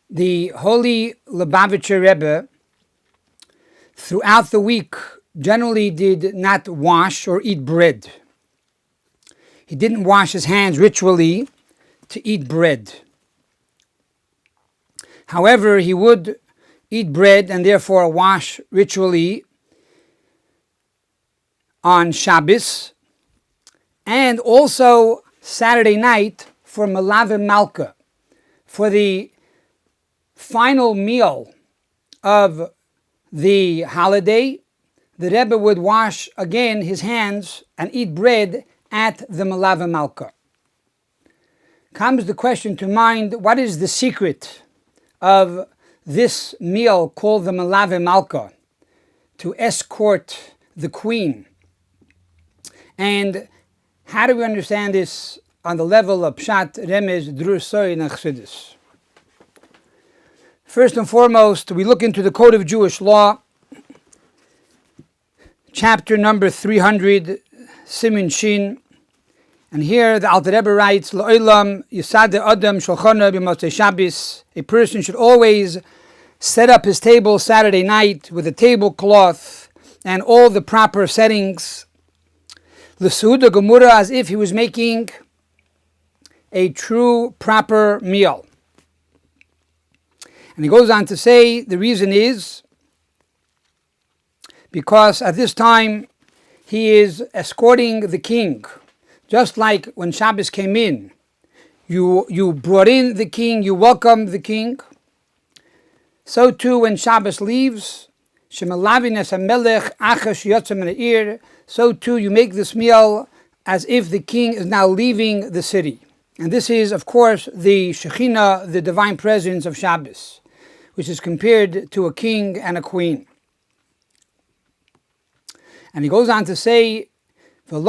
The holy Lubavitcher Rebbe throughout the week generally did not wash or eat bread. He didn't wash his hands ritually to eat bread. However, he would eat bread and therefore wash ritually on Shabbos and also Saturday night for Melave Malka, for the final meal of the holiday. The Rebbe would wash again his hands and eat bread at the Melave Malka. Comes the question to mind, what is the secret of this meal called the Melave Malka, to escort the queen? And how do we understand this on the level of Pshat, Remez, Drusoi, and Chassidus? First and foremost, we look into the Code of Jewish Law, chapter number 300, Simin Shin. And here the Alter Rebbe writes, L'olam yisad adam shulchana b'motzei Shabbos. A person should always set up his table Saturday night with a tablecloth and all the proper settings. L'suda gemura, as if he was making a true, proper meal. And he goes on to say the reason is because at this time he is escorting the king. Just like when Shabbos came in, you brought in the king, you welcomed the king. So too when Shabbos leaves, so too you make this meal as if the king is now leaving the city. And this is, of course, the Shekhinah, the divine presence of Shabbos, which is compared to a king and a queen. And he goes on to say, and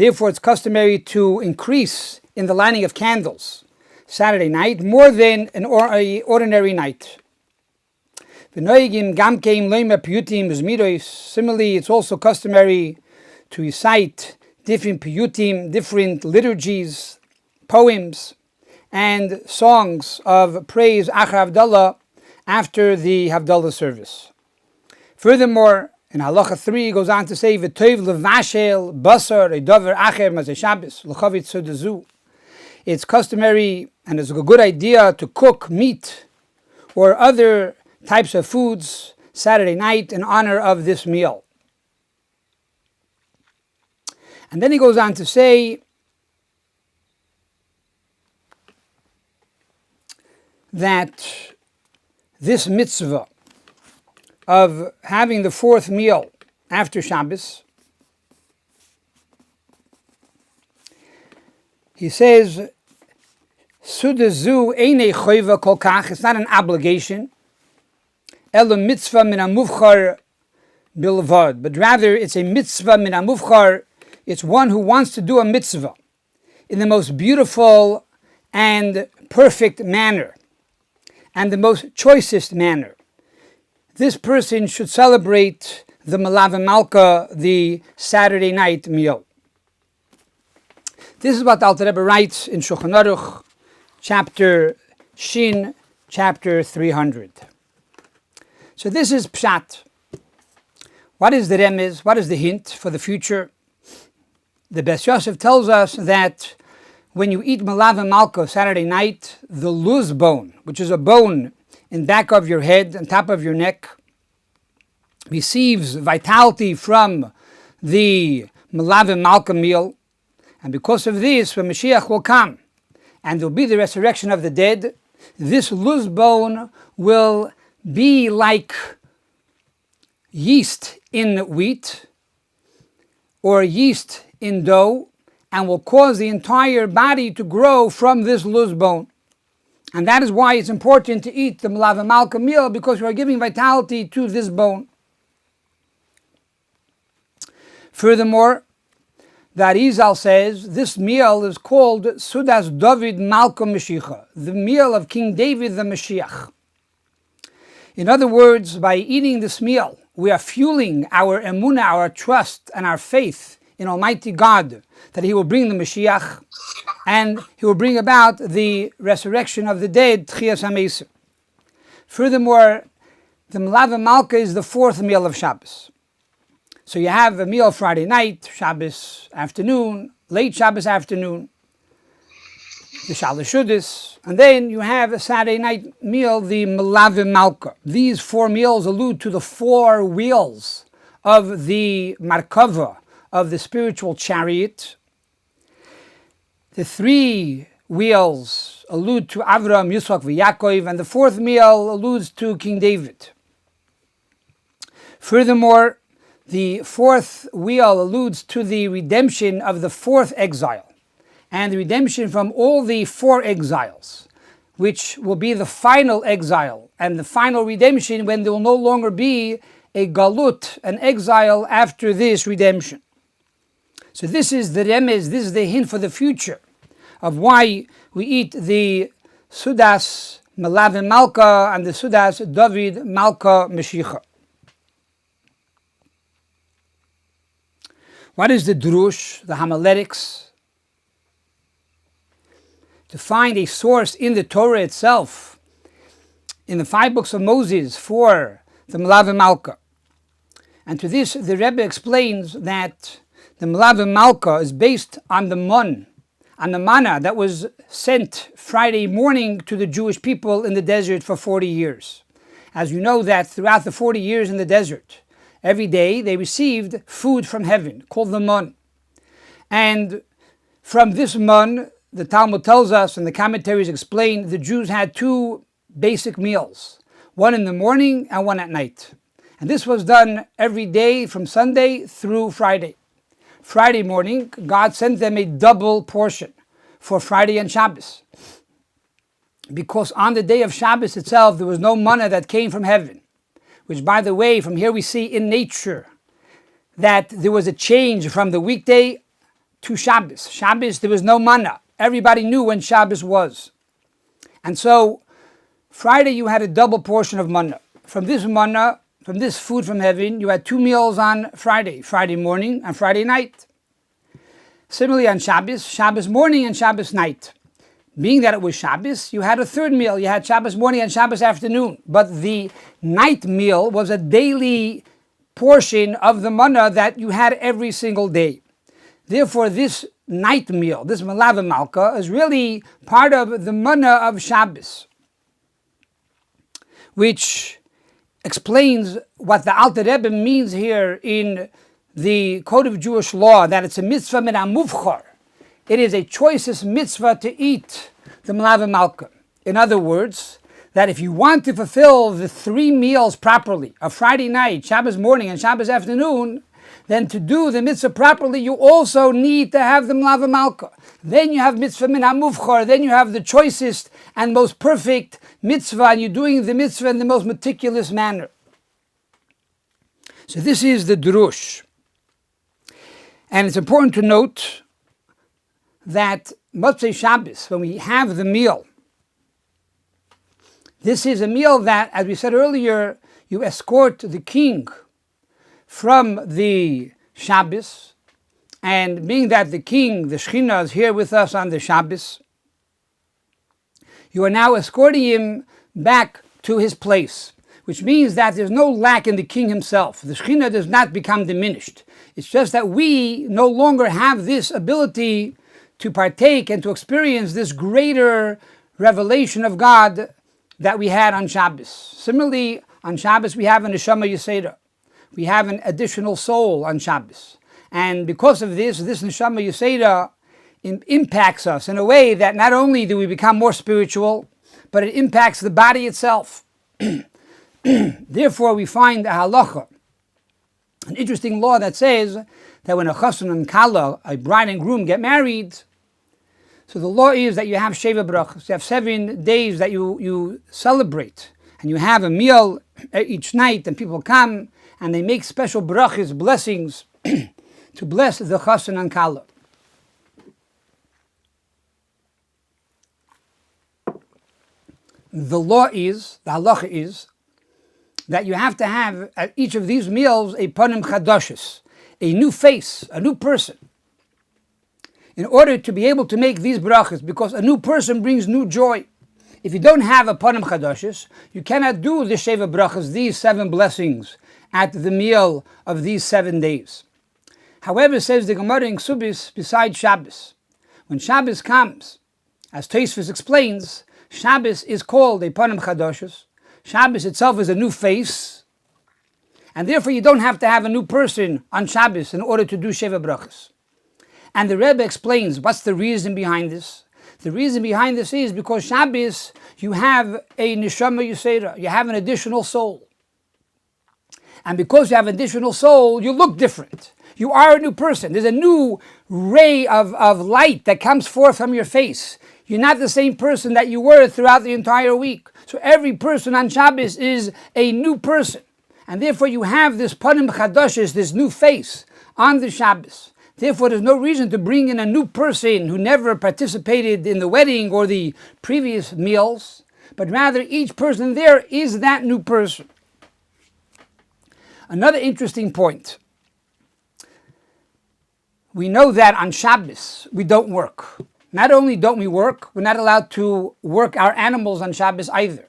therefore it's customary to increase in the lighting of candles Saturday night more than an ordinary night. Similarly, it's also customary to recite different piyutim, different liturgies, poems, and songs of praise achar Havdalah after the Havdalah service. Furthermore, in Halacha 3, he goes on to say, V'toiv levashel basar edavar acher mazeh Shabbos l'chavit sodazu. It's customary and it's a good idea to cook meat or other types of foods Saturday night in honor of this meal. And then he goes on to say that this mitzvah of having the fourth meal after Shabbos, he says, Sudazu einei choiva kol kach, it's not an obligation, elo mitzvah min hamuvchar bilvad, but rather it's a mitzvah min hamuvchar, it's one who wants to do a mitzvah in the most beautiful and perfect manner, and the most choicest manner. This person should celebrate the Melave Malka, the Saturday night meal. This is what the Alter Rebbe writes in Shulchan Aruch, chapter Shin, chapter 300. So this is Pshat. What is the remez? What is the hint for the future? The Bes Yosef tells us that when you eat Melave Malka Saturday night, the luz bone, which is a bone in back of your head and top of your neck, receives vitality from the Melave Malka meal. And because of this, when Mashiach will come and there will be the resurrection of the dead, this luz bone will be like yeast in wheat or yeast in dough, and will cause the entire body to grow from this luz bone. And that is why it's important to eat the Melave Malka meal, because we are giving vitality to this bone. Furthermore, the Arizal says this meal is called Sudas David Malka Mashiach, the meal of King David the Mashiach. In other words, by eating this meal, we are fueling our emunah, our trust, and our faith in Almighty God that He will bring the Mashiach and He will bring about the resurrection of the dead, Tchias HaMesim. Furthermore, the Melave Malka is the fourth meal of Shabbos. So you have a meal Friday night, Shabbos afternoon, late Shabbos afternoon, the Shalosh, and then you have a Saturday night meal, the Melave Malka. These four meals allude to the four wheels of the Markava, of the spiritual chariot. The three wheels allude to Avraham, Yitzchak, and Yaakov, and the fourth meal alludes to King David. Furthermore, the fourth wheel alludes to the redemption of the fourth exile, and the redemption from all the four exiles, which will be the final exile, and the final redemption when there will no longer be a galut, an exile after this redemption. So this is the remez, this is the hint for the future of why we eat the Sudas Melave Malka and the Sudas David Malka Meshicha. What is the drush, the homiletics? To find a source in the Torah itself, in the 5 books of Moses, for the Melave Malka. And to this, the Rebbe explains that the Melave Malka is based on the manna that was sent Friday morning to the Jewish people in the desert for 40 years. As you know that throughout the 40 years in the desert, every day they received food from heaven, called the man. And from this man, the Talmud tells us, and the commentaries explain, the Jews had 2 basic meals, one in the morning and one at night. And this was done every day from Sunday through Friday. Friday morning, God sent them a double portion for Friday and Shabbos, because on the day of Shabbos itself, there was no manna that came from heaven, which, by the way, from here we see in nature that there was a change from the weekday to Shabbos. Shabbos, there was no manna. Everybody knew when Shabbos was. And so, Friday you had a double portion of manna. From this food from heaven, you had 2 meals on Friday morning and Friday night. Similarly on Shabbos morning and Shabbos night. Being that it was Shabbos, you had a third meal. You had Shabbos morning and Shabbos afternoon. But the night meal was a daily portion of the manna that you had every single day. Therefore, this night meal, this Melave Malka, is really part of the manna of Shabbos, which explains what the Alter Rebbe means here in the Code of Jewish Law, that it's a mitzvah min hamuvchar. It is a choicest mitzvah to eat the Melave Malka. In other words, that if you want to fulfill the 3 meals properly, of Friday night, Shabbos morning, and Shabbos afternoon, then to do the mitzvah properly, you also need to have the Melave Malka. Then you have mitzvah min hamuvchar, then you have the choicest and most perfect mitzvah, and you're doing the mitzvah in the most meticulous manner. So this is the drush. And it's important to note that Motzei Shabbos, when we have the meal, this is a meal that, as we said earlier, you escort the king from the Shabbos, and being that the king, the Shekhinah, is here with us on the Shabbos, you are now escorting him back to his place, which means that there's no lack in the king himself. The Shekhinah does not become diminished. It's just that we no longer have this ability to partake and to experience this greater revelation of God that we had on Shabbos. Similarly, on Shabbos we have an neshama yeseda. We have an additional soul on Shabbos. And because of this neshama yeseda impacts us in a way that not only do we become more spiritual, but it impacts the body itself. Therefore, we find a halacha, an interesting law that says that when a chassan and kala, a bride and groom, get married, so the law is that you have sheva brachos. You have 7 days that you celebrate, and you have a meal each night, and people come and they make special brachos, blessings, to bless the chassan and kala. The halacha is, that you have to have at each of these meals a panim chadashis, a new face, a new person, in order to be able to make these brachas, because a new person brings new joy. If you don't have a panim chadashis, you cannot do the sheva brachas, these 7 blessings, at the meal of these 7 days. However, says the Gemara in Ksubis, besides Shabbos, when Shabbos comes, as Tosfos explains, Shabbos is called a panim chadashis. Shabbos itself is a new face, and therefore you don't have to have a new person on Shabbos in order to do sheva brachas. And the Rebbe explains what's the reason behind this. The reason behind this is because Shabbos, you have a neshama yisera, you have an additional soul. And because you have an additional soul, you look different. You are a new person. There's a new ray of light that comes forth from your face. You're not the same person that you were throughout the entire week. So every person on Shabbos is a new person. And therefore you have this panim chadashis, this new face on the Shabbos. Therefore, there's no reason to bring in a new person who never participated in the wedding or the previous meals, but rather each person there is that new person. Another interesting point. We know that on Shabbos, we don't work. Not only don't we work, we're not allowed to work our animals on Shabbos either.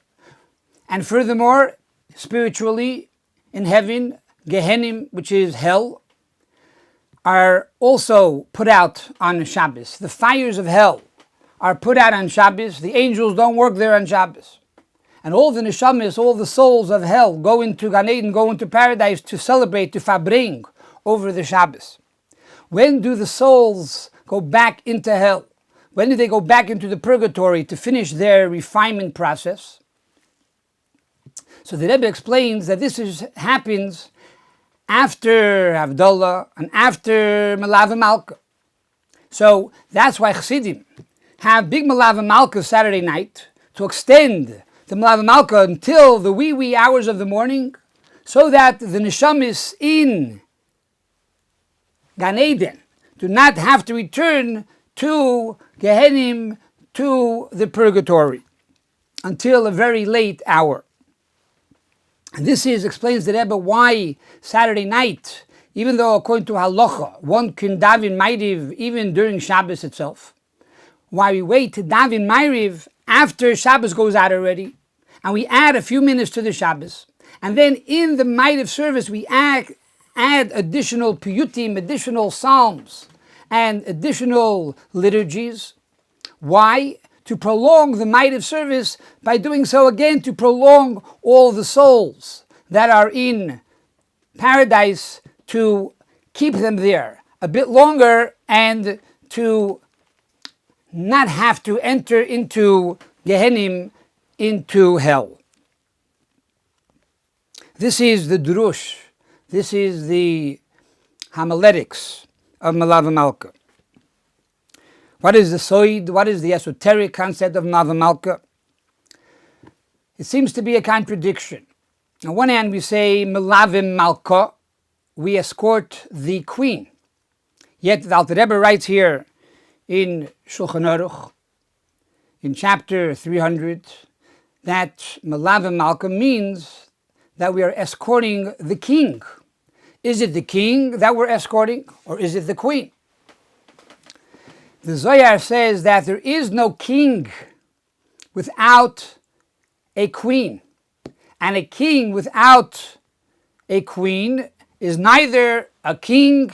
And furthermore, spiritually, in heaven, Gehenim, which is hell, are also put out on Shabbos. The fires of hell are put out on Shabbos. The angels don't work there on Shabbos. And all the neshamas, all the souls of hell go into Gan Eden, go into paradise to celebrate, to farbring over the Shabbos. When do the souls go back into hell? When do they go back into the purgatory to finish their refinement process? So the Rebbe explains that this happens after Havdalah and after Melave Malka. So that's why Chassidim have big Melave Malka Saturday night to extend the Melave Malka until the wee hours of the morning, so that the neshamis in Gan Eden do not have to return to Gehenim, to the purgatory, until a very late hour. And this explains the Rebbe why Saturday night, even though according to halacha, one can daven ma'ariv even during Shabbos itself, why we wait to daven ma'ariv after Shabbos goes out already, and we add a few minutes to the Shabbos, and then in the ma'ariv service we add additional piyutim, additional psalms, and additional liturgies. Why? To prolong the ma'ariv service, by doing so again to prolong all the souls that are in paradise, to keep them there a bit longer and to not have to enter into Gehenim, into hell. This is the drush, this is the homiletics of Melave Malka. What is the soid? What is the esoteric concept of Melave Malka? It seems to be a contradiction. On one hand, we say Melave Malka, we escort the queen. Yet the Alter Rebbe writes here in Shulchan Aruch, in chapter 300, that Melave Malka means that we are escorting the king. Is it the king that we're escorting, or is it the queen? The Zohar says that there is no king without a queen. And a king without a queen is neither a king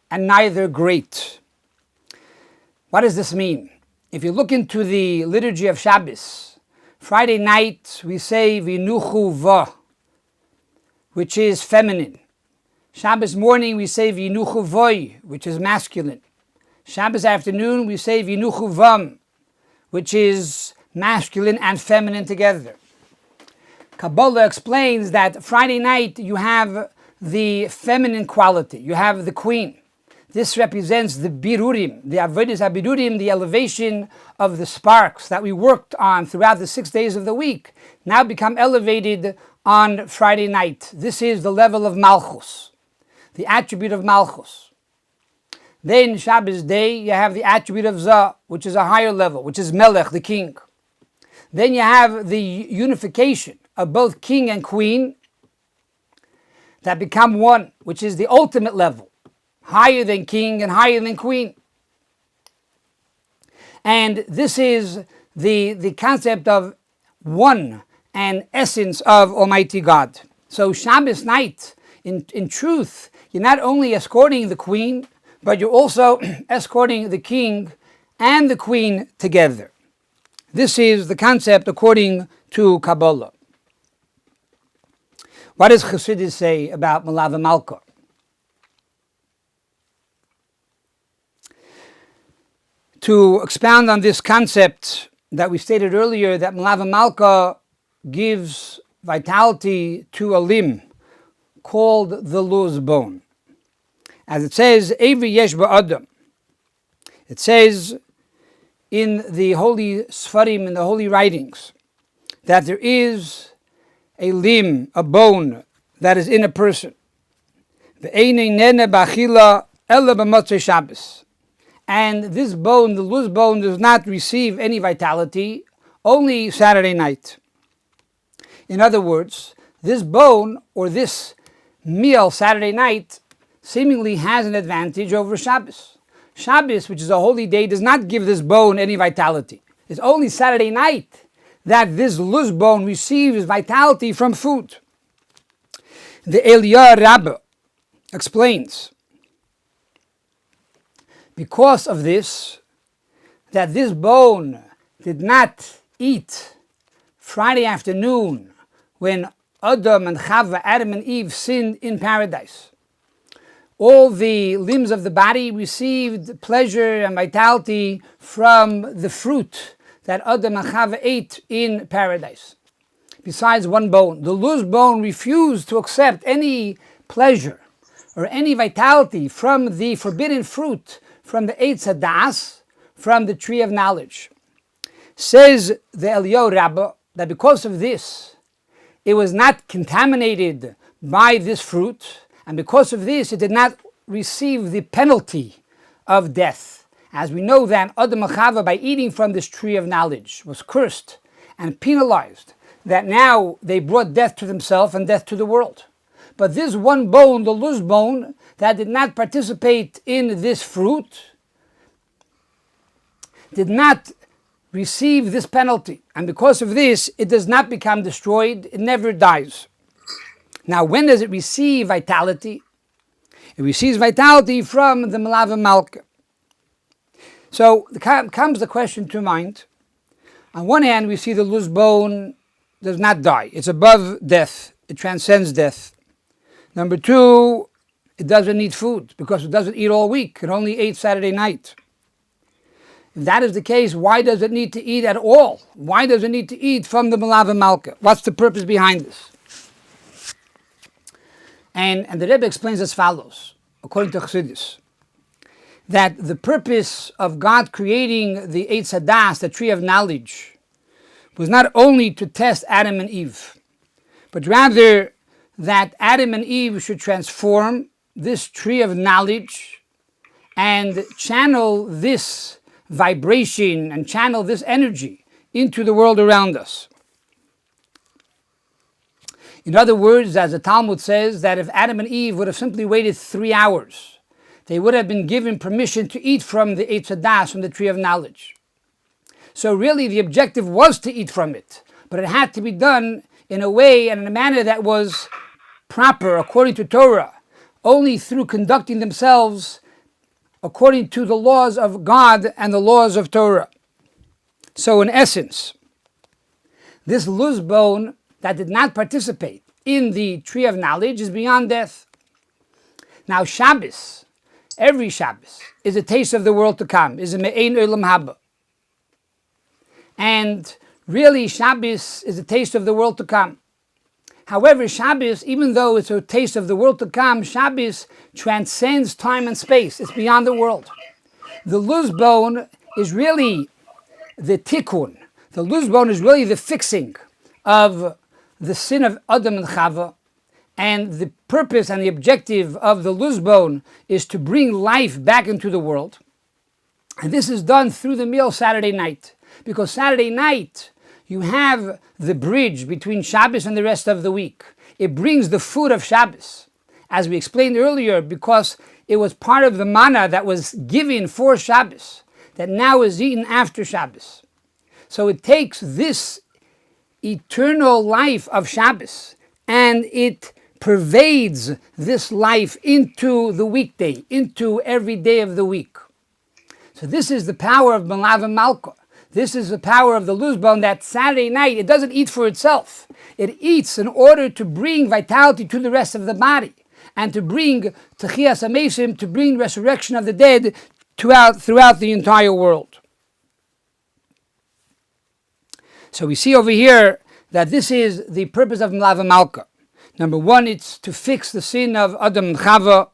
and neither great. What does this mean? If you look into the liturgy of Shabbos, Friday night we say Vinuchu Va, which is feminine. Shabbos morning we say Vinuchu Voi, which is masculine. Shabbos afternoon we say Vinuchu Vam, which is masculine and feminine together. Kabbalah explains that Friday night you have the feminine quality, you have the queen. This represents the birurim, the avodas habirurim, the elevation of the sparks that we worked on throughout the 6 days of the week, now become elevated on Friday night. This is the level of Malchus, the attribute of Malchus. Then Shabbos day, you have the attribute of Zah, which is a higher level, which is Melech, the king. Then you have the unification of both king and queen that become one, which is the ultimate level. higher than king and higher than queen. And this is the concept of one and essence of Almighty God. So Shabbos night, in truth, you're not only escorting the queen, but you're also escorting the king and the queen together. This is the concept according to Kabbalah. What does Chassidus say about Melave Malka? To expound on this concept that we stated earlier, that Melave Malka gives vitality to a limb called the loose bone. As it says, Evi yesh ba'adam. It says in the holy Sfarim, in the holy writings, that there is a limb, a bone, that is in a person. And this bone, the loose bone, does not receive any vitality, only Saturday night. In other words, this bone, or this meal Saturday night, seemingly has an advantage over Shabbos. Shabbos, which is a holy day, does not give this bone any vitality. It's only Saturday night that this loose bone receives vitality from food. The Meliva Rebbe explains, because of this, that this bone did not eat Friday afternoon when Adam and Chava, Adam and Eve, sinned in paradise. All the limbs of the body received pleasure and vitality from the fruit that Adam and Chava ate in paradise. Besides one bone, the loose bone refused to accept any pleasure or any vitality from the forbidden fruit, from the Eitz Hadas, from the tree of knowledge. Says the Meliva Rebbe that because of this, it was not contaminated by this fruit, and because of this, it did not receive the penalty of death. As we know that Adam and Chava, by eating from this tree of knowledge, was cursed and penalized, that now they brought death to themselves and death to the world. But this one bone, the loose bone, that did not participate in this fruit, did not receive this penalty. And because of this, it does not become destroyed, it never dies. Now, when does it receive vitality? It receives vitality from the Melave Malka. So comes the question to mind. On one hand, we see the loose bone does not die. It's above death. It transcends death. Number two, it doesn't need food because it doesn't eat all week. It only ate Saturday night. If that is the case, why does it need to eat at all? Why does it need to eat from the Melave Malka? What's the purpose behind this? And the Rebbe explains as follows, according to Chassidus, that the purpose of God creating the Eitz Hadas, the tree of knowledge, was not only to test Adam and Eve, but rather that Adam and Eve should transform this tree of knowledge and channel this vibration and channel this energy into the world around us. In other words, as the Talmud says, that if Adam and Eve would have simply waited 3 hours, they would have been given permission to eat from the Eitz Hadas, from the tree of knowledge. So really the objective was to eat from it, but it had to be done in a way and in a manner that was proper according to Torah, only through conducting themselves according to the laws of God and the laws of Torah. So in essence, this loose bone that did not participate in the tree of knowledge is beyond death. Now Shabbos, every Shabbos, is a taste of the world to come, is a me'ein olam haba. And really Shabbos is a taste of the world to come. However, Shabbos, even though it's a taste of the world to come, Shabbos transcends time and space. It's beyond the world. The loose bone is really the tikkun. The loose bone is really the fixing of the sin of Adam and Chava. And the purpose and the objective of the loose bone is to bring life back into the world. And this is done through the meal Saturday night. Because Saturday night, you have the bridge between Shabbos and the rest of the week. It brings the food of Shabbos, as we explained earlier, because it was part of the manna that was given for Shabbos, that now is eaten after Shabbos. So it takes this eternal life of Shabbos and it pervades this life into the weekday, into every day of the week. So this is the power of Melave Malka. This is the power of the luzbon, that Saturday night, it doesn't eat for itself. It eats in order to bring vitality to the rest of the body and to bring Techias HaMesim, to bring resurrection of the dead throughout the entire world. So we see over here that this is the purpose of Melave Malka. Number one, it's to fix the sin of Adam and Chava,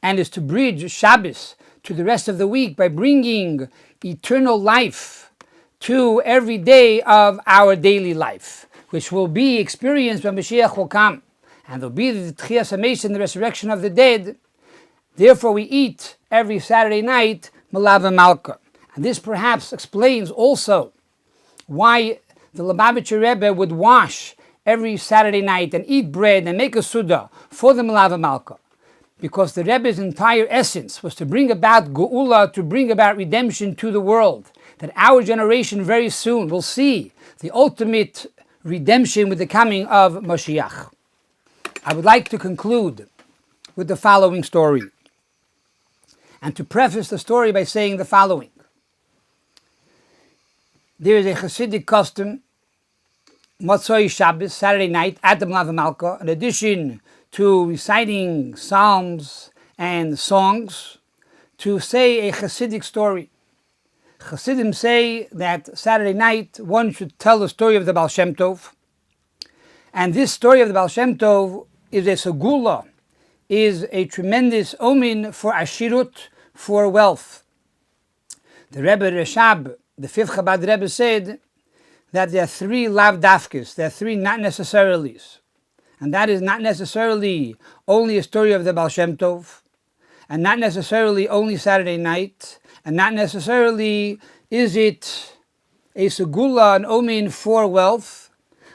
and is to bridge Shabbos to the rest of the week by bringing eternal life to every day of our daily life, which will be experienced when Mashiach will come. And there will be the Tchias HaMesim, the resurrection of the dead. Therefore we eat every Saturday night Melave Malka. And this perhaps explains also why the Lubavitcher Rebbe would wash every Saturday night and eat bread and make a Suda for the Melave Malka. Because the Rebbe's entire essence was to bring about Geula, to bring about redemption to the world. That our generation very soon will see the ultimate redemption with the coming of Mashiach. I would like to conclude with the following story. And to preface the story by saying the following. There is a Hasidic custom, Motzoi Shabbos, Saturday night, at the Melave Malka, in addition to reciting psalms and songs, to say a Hasidic story. Hasidim say that Saturday night one should tell the story of the Baal Shem Tov. And this story of the Baal Shem Tov is a segula, is a tremendous omen for ashirut, for wealth. The Rebbe Reshab, the fifth Chabad Rebbe, said that there are three lav dafkes, there are three not necessarily's. And that is not necessarily only a story of the Baal Shem Tov, and not necessarily only Saturday night, and not necessarily is it a segula, an omen for wealth,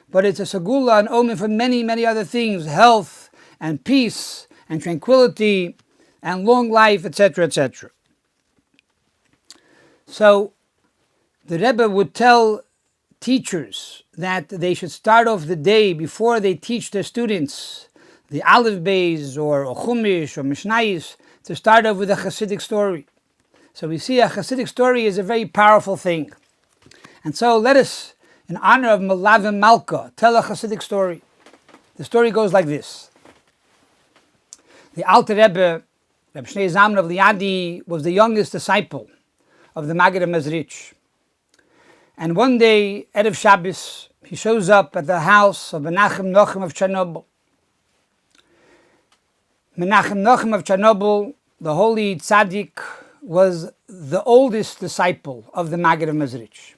but it's a segula, an omen for many, many other things, health and peace and tranquility and long life, etc., etc. So the Rebbe would tell teachers that they should start off the day before they teach their students the Aleph Beis or Chumash or Mishnayos, to start off with a Hasidic story. So we see a Hasidic story is a very powerful thing. And so let us, in honor of Melave Malka, tell a Hasidic story. The story goes like this. The Alter Rebbe, Reb Shnei Zalman of Liadi, was the youngest disciple of the Maggid of Mezritch. And one day, Erev Shabbos, he shows up at the house of Menachem Nochem of Chernobyl. Menachem Nochem of Chernobyl, the holy tzaddik, was the oldest disciple of the Maggid of Mezritch.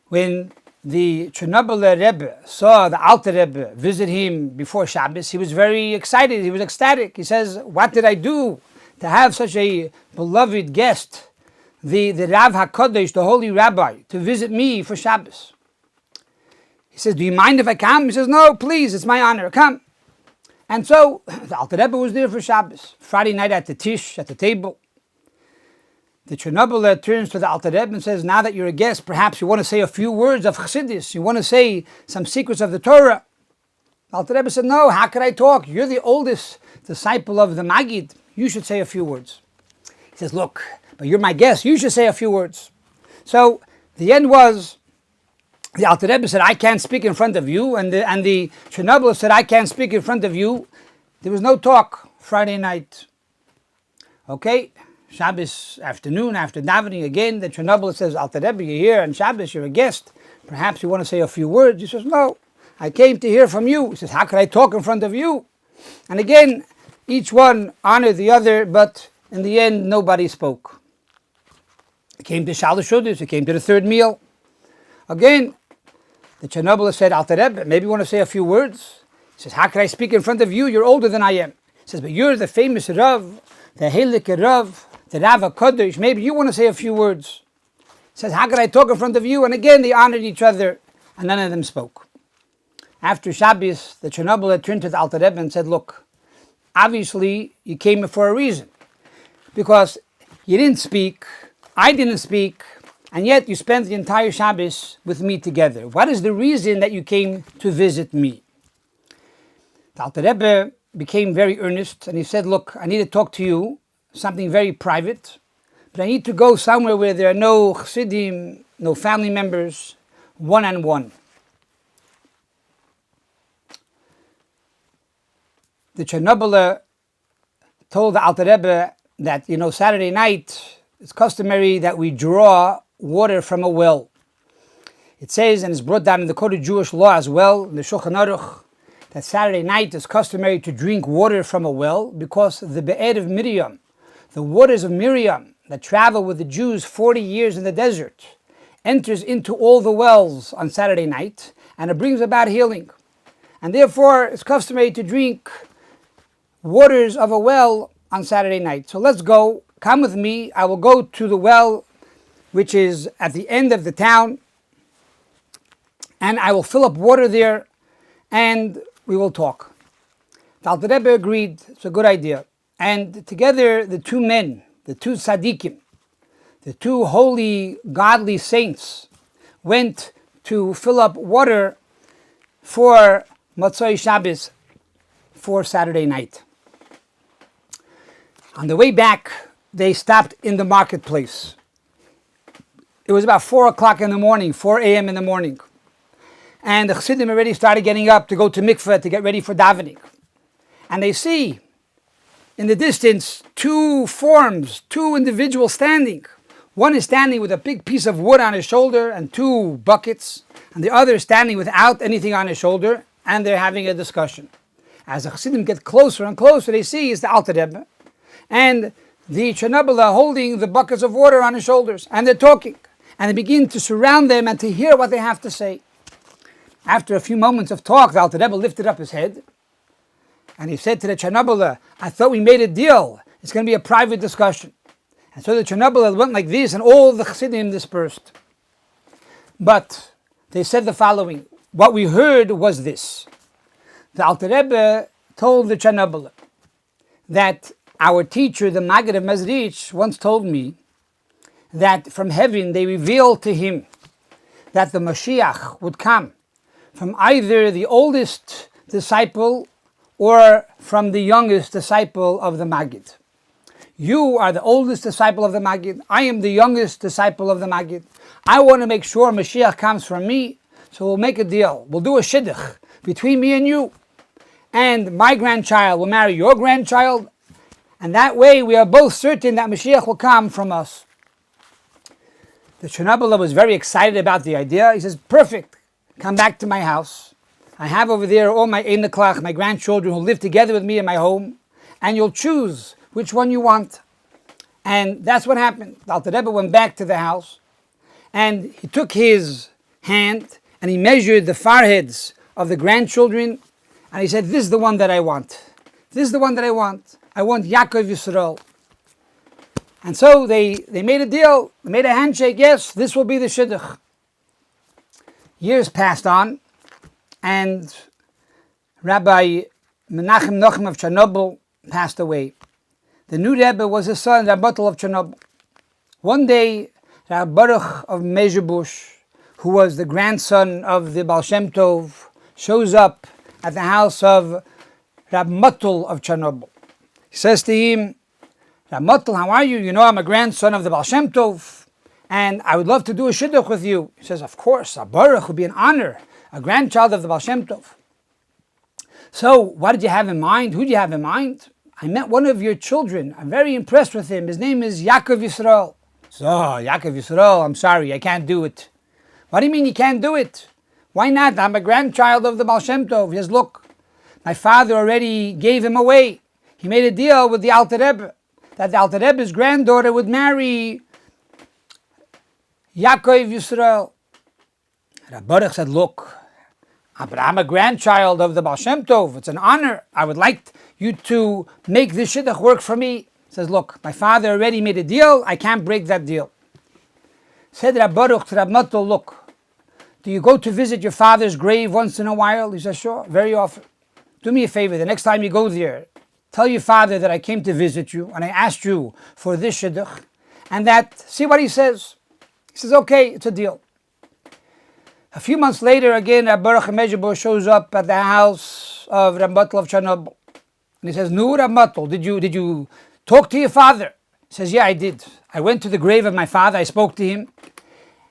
When the Chernobyl Rebbe saw the Alter Rebbe visit him before Shabbos, he was very excited, he was ecstatic. He says, what did I do to have such a beloved guest, the Rav HaKadosh, the holy rabbi, to visit me for Shabbos? He says, do you mind if I come? He says, no, please, it's my honor, come. And so the Alter Rebbe was there for Shabbos, Friday night at the tish, at the table. The Chernobyl turns to the Alter Rebbe and says, now that you're a guest, perhaps you want to say a few words of Chassidus, you want to say some secrets of the Torah. The Alter Rebbe said, no, how could I talk? You're the oldest disciple of the Maggid. You should say a few words. He says, look, but you're my guest, you should say a few words. So the end was, the Alter Rebbe said, I can't speak in front of you, and the Chernobyl said, I can't speak in front of you. There was no talk Friday night. Okay, Shabbos afternoon, after davening again, the Chernobyl says, Alter Rebbe, you're here on Shabbos, you're a guest. Perhaps you want to say a few words. He says, no, I came to hear from you. He says, how could I talk in front of you? And again, each one honored the other, but in the end, nobody spoke. It came to Shalosh Shudas, it came to the third meal. Again, the Chernobyl said, Alter Rebbe, maybe you want to say a few words? He says, how can I speak in front of you? You're older than I am. He says, but you're the famous Rav, the Heilige Rav, the Rav HaKadosh. Maybe you want to say a few words. He says, how can I talk in front of you? And again, they honored each other, and none of them spoke. After Shabbos, the Chernobyl turned to the Alter Rebbe and said, look, obviously you came for a reason. Because you didn't speak, I didn't speak, and yet you spent the entire Shabbos with me together. What is the reason that you came to visit me? The Alter Rebbe became very earnest, and he said, look, I need to talk to you, something very private, but I need to go somewhere where there are no chassidim, no family members, one-on-one. The Chernobyler told the Alter Rebbe that, Saturday night, it's customary that we draw water from a well. It says, and it's brought down in the Code of Jewish Law as well, in the Shulchan Aruch, that Saturday night is customary to drink water from a well because the Be'ed of Miriam, the waters of Miriam that travel with the Jews 40 years in the desert, enters into all the wells on Saturday night, and it brings about healing. And therefore, it's customary to drink waters of a well on Saturday night. So let's go. Come with me. I will go to the well, which is at the end of the town, and I will fill up water there, and we will talk. The Alter Rebbe agreed. It's a good idea. And together, the two men, the two tzaddikim, the two holy, godly saints, went to fill up water for Motzei Shabbos, for Saturday night. On the way back, they stopped in the marketplace. It was about 4 o'clock in the morning, 4 a.m. in the morning. And the chassidim already started getting up to go to mikveh to get ready for davening. And they see in the distance two forms, two individuals standing. One is standing with a big piece of wood on his shoulder and two buckets, and the other is standing without anything on his shoulder, and they're having a discussion. As the chassidim get closer and closer, they see is the Alter Rebbe and the Chernobyler holding the buckets of water on his shoulders, and they're talking, and they begin to surround them and to hear what they have to say. After a few moments of talk, the Alter Rebbe lifted up his head, and he said to the Chernobyler, I thought we made a deal. It's going to be a private discussion. And so the Chernobyler went like this, and all the chassidim dispersed. But they said the following. What we heard was this. The Alter Rebbe told the Chernobyler that our teacher, the Maggid of Mezrich, once told me that from heaven they revealed to him that the Mashiach would come from either the oldest disciple or from the youngest disciple of the Maggid. You are the oldest disciple of the Maggid. I am the youngest disciple of the Maggid. I want to make sure Mashiach comes from me, so we'll make a deal. We'll do a shidduch between me and you. And my grandchild will marry your grandchild, and that way we are both certain that Mashiach will come from us. The Chernobyler was very excited about the idea. He says, perfect, come back to my house. I have over there all my Einaklach, my grandchildren who live together with me in my home, and you'll choose which one you want. And that's what happened. The Alter Rebbe went back to the house, and he took his hand, and he measured the foreheads of the grandchildren, and he said, this is the one that I want. This is the one that I want. I want Yaakov Yisrael. And so they made a deal, they made a handshake, yes, this will be the shidduch. Years passed on, and Rabbi Menachem Nochem of Chernobyl passed away. The new Rebbe was his son, Rabbi Aaron L of Chernobyl. One day, Rabbi Baruch of Mezhebush, who was the grandson of the Baal Shem Tov, shows up at the house of Rabbi Muttel of Chernobyl. He says to him, Rabbi Muttel, how are you? You know I'm a grandson of the Baal Shem Tov, and I would love to do a shidduch with you. He says, of course, Rabbi Baruch would be an honor, a grandchild of the Baal Shem Tov. So, what did you have in mind? Who did you have in mind? I met one of your children. I'm very impressed with him. His name is Yaakov Yisrael. So, Yaakov Yisrael, I'm sorry, I can't do it. What do you mean you can't do it? Why not? I'm a grandchild of the Baal Shem Tov. He says, look, my father already gave him away. He made a deal with the Alter Rebbe that the Alter Rebbe's granddaughter would marry Yaakov Yisrael. Rabbi Baruch said, look, but I'm a grandchild of the Baal Shem Tov. It's an honor. I would like you to make this shidduch work for me. He says, look, my father already made a deal. I can't break that deal. Said Rabbi Baruch to Rabbi Muttel, look, do you go to visit your father's grave once in a while? He says, sure, very often. Do me a favor, the next time you go there, tell your father that I came to visit you and I asked you for this shidduch, and that, see what he says. He says, okay, it's a deal. A few months later, again, Rabbi Aaron shows up at the house of Rabbi Aaron of Chernobyl. And he says, no, Rabbi, did you talk to your father? He says, yeah, I did. I went to the grave of my father, I spoke to him,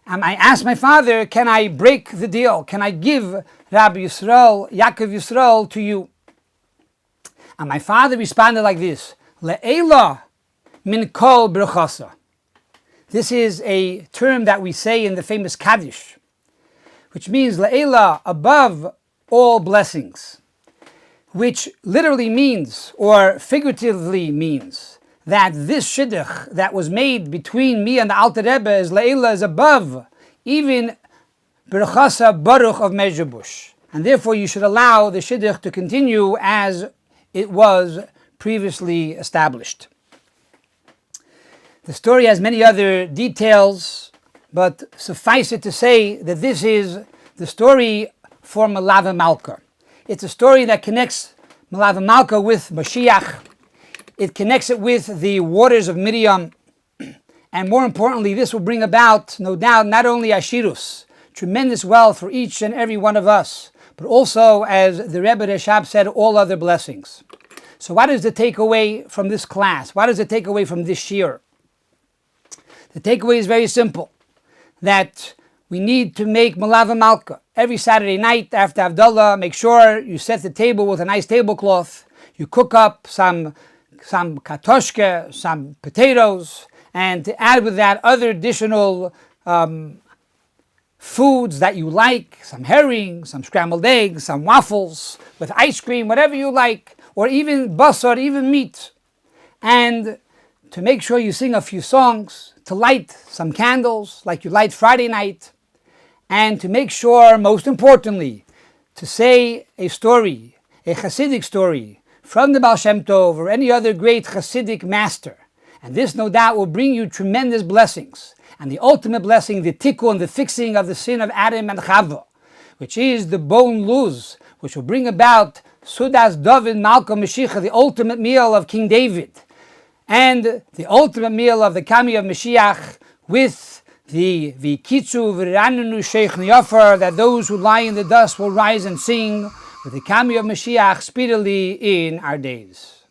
and I asked my father, can I break the deal? Can I give Rabbi Yisrael, Yaakov Yisrael, to you? And my father responded like this, Le'ela min kol brachasa. This is a term that we say in the famous Kaddish, which means Le'ela, above all blessings, which literally means, or figuratively means, that this shidduch that was made between me and the Alter Rebbe is Le'ela, is above even Berachasa Baruch of Mezhebush. And therefore you should allow the shidduch to continue as it was previously established. The story has many other details, but suffice it to say that this is the story for Melave Malka. It's a story that connects Melave Malka with Mashiach. It connects it with the waters of Miriam. And more importantly, this will bring about, no doubt, not only Ashirus, tremendous wealth for each and every one of us, but also, as the Rebbe Reshab said, all other blessings. So what is the takeaway from this class? What is the takeaway from this shiur? The takeaway is very simple, that we need to make Melave Malka. Every Saturday night after Havdalah, make sure you set the table with a nice tablecloth. You cook up some katoshke, some potatoes, and to add with that other additional foods that you like, some herring, some scrambled eggs, some waffles, with ice cream, whatever you like, or even basar, even meat. And to make sure you sing a few songs, to light some candles like you light Friday night, and to make sure, most importantly, to say a story, a Hasidic story, from the Baal Shem Tov or any other great Hasidic master. And this, no doubt, will bring you tremendous blessings. And the ultimate blessing, the tikkun, the fixing of the sin of Adam and Chava, which is the bone luz, which will bring about Sudas David Malka Mashiach, the ultimate meal of King David, and the ultimate meal of the coming of Mashiach, with the Vikitzu V'ranenu Sheikh Niyafar, that those who lie in the dust will rise and sing with the coming of Mashiach speedily in our days.